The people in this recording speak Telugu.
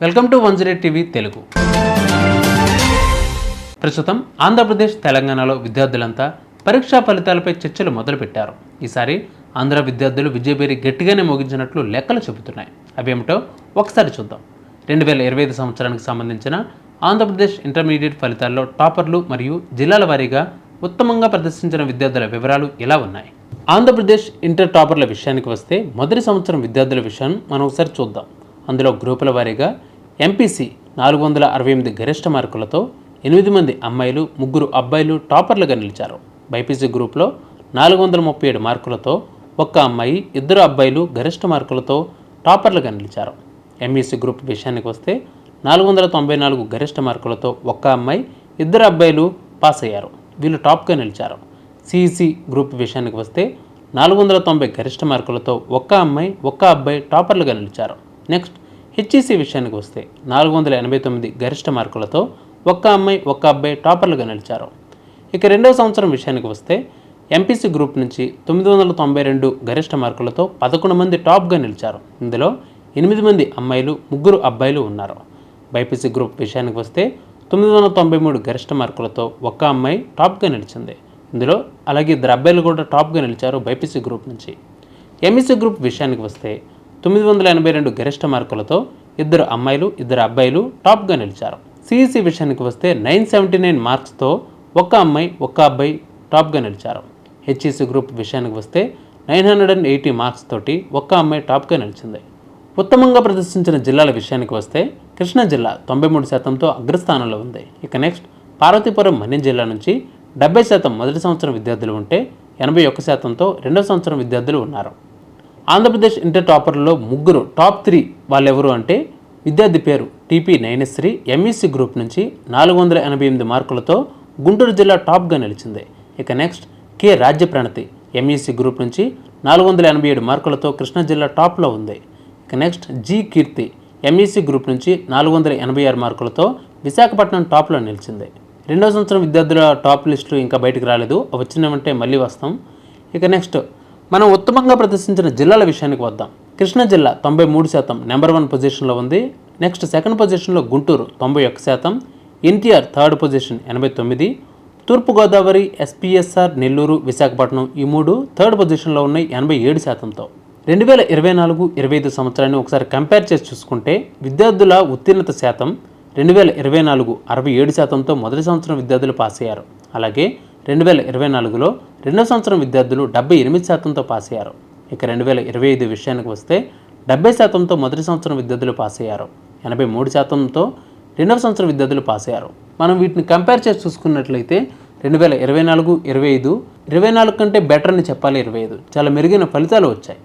Welcome to 108 TV Telugu. ప్రస్తుతం ఆంధ్రప్రదేశ్ తెలంగాణలో విద్యార్థులంతా పరీక్షా ఫలితాలపై చర్చలు మొదలుపెట్టారు. ఈసారి ఆంధ్ర విద్యార్థులు విజయభేరి గట్టిగానే మోగించినట్లు లెక్కలు చెబుతున్నాయి. అవేమిటో ఒకసారి చూద్దాం. 2025 సంవత్సరానికి సంబంధించిన ఆంధ్రప్రదేశ్ ఇంటర్మీడియట్ ఫలితాల్లో టాపర్లు మరియు జిల్లాల వారీగా ఉత్తమంగా ప్రదర్శించిన విద్యార్థుల వివరాలు ఇలా ఉన్నాయి. ఆంధ్రప్రదేశ్ ఇంటర్ టాపర్ల విషయానికి వస్తే మొదటి సంవత్సరం విద్యార్థుల విషయం మనం ఒకసారి చూద్దాం. అందులో గ్రూపుల వారీగా ఎంపీసీ 468 గరిష్ట మార్కులతో 8 మంది అమ్మాయిలు 3 అబ్బాయిలు టాపర్లుగా నిలిచారు. బైపీసీ గ్రూప్లో 437 మార్కులతో 1 అమ్మాయి 2 అబ్బాయిలు గరిష్ట మార్కులతో టాపర్లుగా నిలిచారు. ఎంఈసీ గ్రూప్ విషయానికి వస్తే 494 గరిష్ట మార్కులతో 1 అమ్మాయి 2 అబ్బాయిలు పాస్ అయ్యారు. వీళ్ళు టాప్గా నిలిచారు. సిఈసీ గ్రూప్ విషయానికి వస్తే 490 గరిష్ట మార్కులతో 1 అమ్మాయి 1 అబ్బాయి టాపర్లుగా నిలిచారు. నెక్స్ట్ హెచ్ఈసీ విషయానికి వస్తే 489 గరిష్ట మార్కులతో 1 అమ్మాయి 1 అబ్బాయి టాపర్లుగా నిలిచారు. ఇక రెండవ సంవత్సరం విషయానికి వస్తే ఎంపీసీ గ్రూప్ నుంచి 992 గరిష్ట మార్కులతో 11 మంది టాప్గా నిలిచారు. ఇందులో 8 మంది అమ్మాయిలు 3 అబ్బాయిలు ఉన్నారు. బైపీసీ గ్రూప్ విషయానికి వస్తే 993 గరిష్ట మార్కులతో 1 అమ్మాయి టాప్గా నిలిచింది. ఇందులో అలాగే 2 అబ్బాయిలు కూడా టాప్గా నిలిచారు బైపీసీ గ్రూప్ నుంచి. ఎంఈసీ గ్రూప్ విషయానికి వస్తే 982 గరిష్ట మార్కులతో 2 అమ్మాయిలు 2 అబ్బాయిలు టాప్గా నిలిచారు. సిఈసీ విషయానికి వస్తే 979 మార్క్స్తో 1 అమ్మాయి 1 అబ్బాయి టాప్గా నిలిచారు. హెచ్ఈసీ గ్రూప్ విషయానికి వస్తే 980 మార్క్స్ తోటి 1 అమ్మాయి టాప్గా నిలిచింది. ఉత్తమంగా ప్రదర్శించిన జిల్లాల విషయానికి వస్తే కృష్ణా జిల్లా 93%తో అగ్రస్థానంలో ఉంది. ఇక నెక్స్ట్ పార్వతీపురం మన్యం జిల్లా నుంచి 70% మొదటి సంవత్సరం విద్యార్థులు ఉంటే 81%తో రెండవ సంవత్సరం విద్యార్థులు ఉన్నారు. ఆంధ్రప్రదేశ్ ఇంటర్ టాపర్లలో 3 టాప్ 3 వాళ్ళెవరు అంటే విద్యార్థి పేరు టీపీ నైనశ్రీ ఎంఈసీ గ్రూప్ నుంచి 488 మార్కులతో గుంటూరు జిల్లా టాప్గా నిలిచింది. ఇక నెక్స్ట్ కె రాజ్యప్రణతి ఎంఈసీ గ్రూప్ నుంచి 487 మార్కులతో కృష్ణా జిల్లా టాప్లో ఉంది. ఇక నెక్స్ట్ జి కీర్తి ఎంఈసీ గ్రూప్ నుంచి 486 మార్కులతో విశాఖపట్నం టాప్లో నిలిచింది. రెండవ సంవత్సరం విద్యార్థుల టాప్ లిస్టులు ఇంకా బయటకు రాలేదు, వచ్చినామంటే మళ్ళీ వస్తాం. ఇక నెక్స్ట్ మనం ఉత్తమంగా ప్రదర్శించిన జిల్లాల విషయానికి వద్దాం. కృష్ణా జిల్లా 93% నెంబర్ 1 పొజిషన్లో ఉంది. నెక్స్ట్ సెకండ్ పొజిషన్లో గుంటూరు 91%, ఎన్టీఆర్ థర్డ్ పొజిషన్ 89, తూర్పుగోదావరి, ఎస్పీఎస్ఆర్, నెల్లూరు, విశాఖపట్నం ఈ 3 థర్డ్ పొజిషన్లో ఉన్నాయి 87%తో. 2024-25 సంవత్సరాన్ని ఒకసారి కంపేర్ చేసి చూసుకుంటే విద్యార్థుల ఉత్తీర్ణత శాతం 2024 67%తో మొదటి సంవత్సరం విద్యార్థులు పాస్ అయ్యారు. అలాగే 2024లో రెండో సంవత్సరం విద్యార్థులు 78%తో పాస్ అయ్యారు. ఇక 2025 విషయానికి వస్తే 70%తో మొదటి సంవత్సరం విద్యార్థులు పాస్ అయ్యారు. 83%తో రెండవ సంవత్సరం విద్యార్థులు పాస్ అయ్యారు. మనం వీటిని కంపేర్ చేసి చూసుకున్నట్లయితే 2024-25 24 కంటే బెటర్ అని చెప్పాలి. 25 చాలా మెరుగైన ఫలితాలు వచ్చాయి.